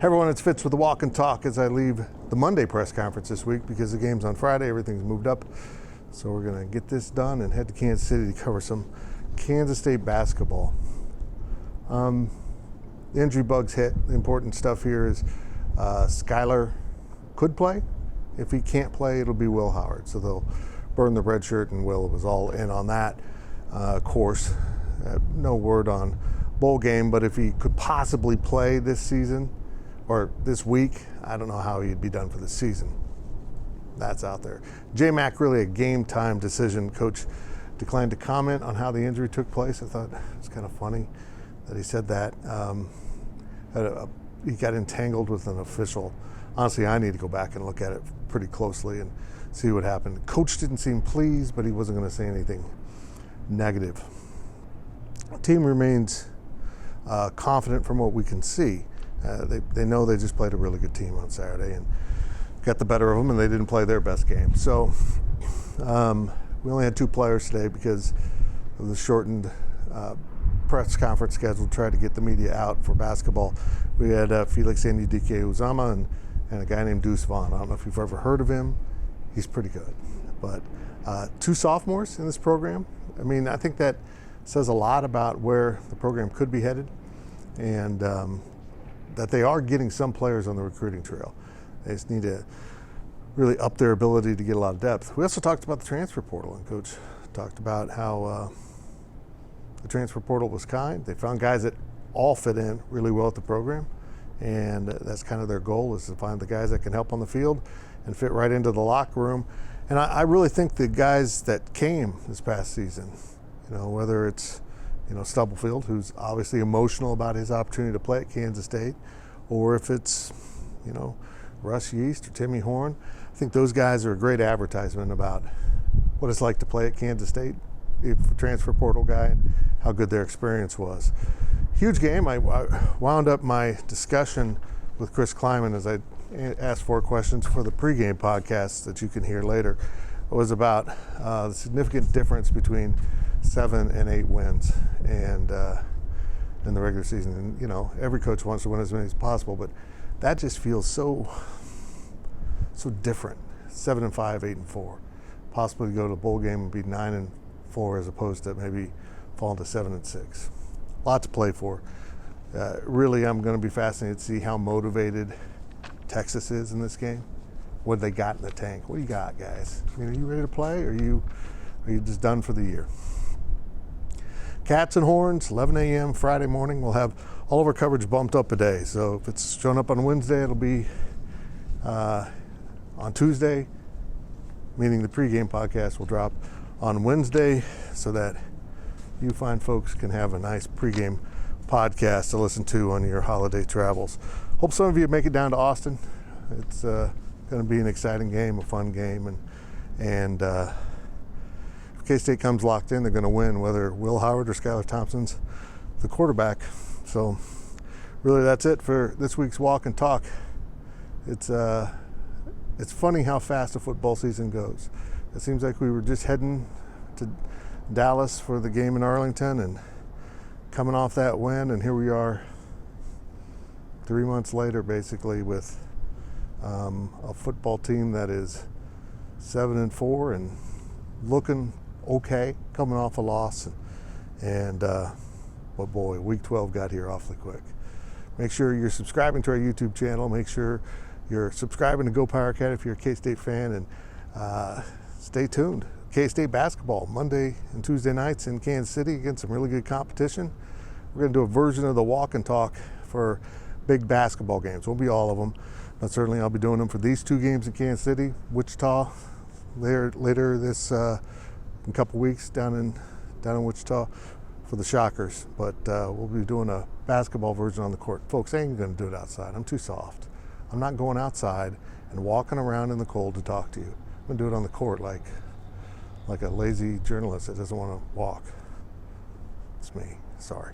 Hey everyone, it's Fitz with the Walk and Talk as I leave the Monday press conference this week because the game's on Friday, everything's moved up. So we're gonna get this done and head to Kansas City to cover some Kansas State basketball. The injury bugs hit. The important stuff here is Skylar could play. If he can't play, it'll be Will Howard. So they'll burn the red shirt, and Will was all in on that. Of course, no word on bowl game, but if he could possibly play this season or this week, I don't know how he'd be done for the season. That's out there. J-Mac, really a game time decision. Coach declined to comment on how the injury took place. I thought it was kind of funny that he said that. He got entangled with an official. Honestly, I need to go back and look at it pretty closely and see what happened. Coach didn't seem pleased, but he wasn't going to say anything negative. The team remains confident from what we can see. They know they just played a really good team on Saturday and got the better of them, and they didn't play their best game. So we only had 2 players today because of the shortened press conference schedule to try to get the media out for basketball. We had Felix Anudike-Uzama and a guy named Deuce Vaughn. I don't know if you've ever heard of him. He's pretty good. But 2 sophomores in this program. I mean, I think that says a lot about where the program could be headed, and that they are getting some players on the recruiting trail. They just need to really up their ability to get a lot of depth. We also talked about the transfer portal, and Coach talked about how the transfer portal was kind. They found guys that all fit in really well at the program, and that's kind of their goal, is to find the guys that can help on the field and fit right into the locker room. And I really think the guys that came this past season, whether it's Stubblefield, who's obviously emotional about his opportunity to play at Kansas State, or if it's Russ Yeast or Timmy Horn, I think those guys are a great advertisement about what it's like to play at Kansas State, if a transfer portal guy, and how good their experience was. Huge game. I wound up my discussion with Chris Kleiman as I asked 4 questions for the pregame podcast that you can hear later. It was about the significant difference between 7 and 8 wins and in the regular season. And every coach wants to win as many as possible, but that just feels so different. 7-5, 8-4, possibly go to a bowl game and be 9-4 as opposed to maybe falling to 7-6. A lot to play for. Really, I'm going to be fascinated to see how motivated Texas is in this game. What they got in the tank? What do you got, guys? Are you ready to play, or are you just done for the year? Cats and Horns, 11 a.m. Friday morning. We'll have all of our coverage bumped up a day. So if it's showing up on Wednesday, it'll be on Tuesday, meaning the pregame podcast will drop on Wednesday, so that you fine folks can have a nice pregame podcast to listen to on your holiday travels. Hope some of you make it down to Austin. It's going to be an exciting game, a fun game, and if K-State comes locked in, they're going to win, whether Will Howard or Skylar Thompson's the quarterback. So really, that's it for this week's Walk and Talk. It's funny how fast a football season goes. It seems like we were just heading to Dallas for the game in Arlington and coming off that win, and here we are 3 months later, basically, with a football team that is 7-4 and looking okay, coming off a loss, but boy, week 12 got here awfully quick. Make sure you're subscribing to our YouTube channel. Make sure you're subscribing to GoPowercat if you're a K-State fan, and stay tuned. K-State basketball Monday and Tuesday nights in Kansas City against some really good competition. We're going to do a version of the Walk and Talk for big basketball games. Won't be all of them, but certainly I'll be doing them for these 2 games in Kansas City, Wichita later this in a couple weeks down in Wichita for the Shockers. But we'll be doing a basketball version on the court. Folks, I ain't going to do it outside. I'm too soft. I'm not going outside and walking around in the cold to talk to you. I'm going to do it on the court like a lazy journalist that doesn't want to walk. It's me. Sorry.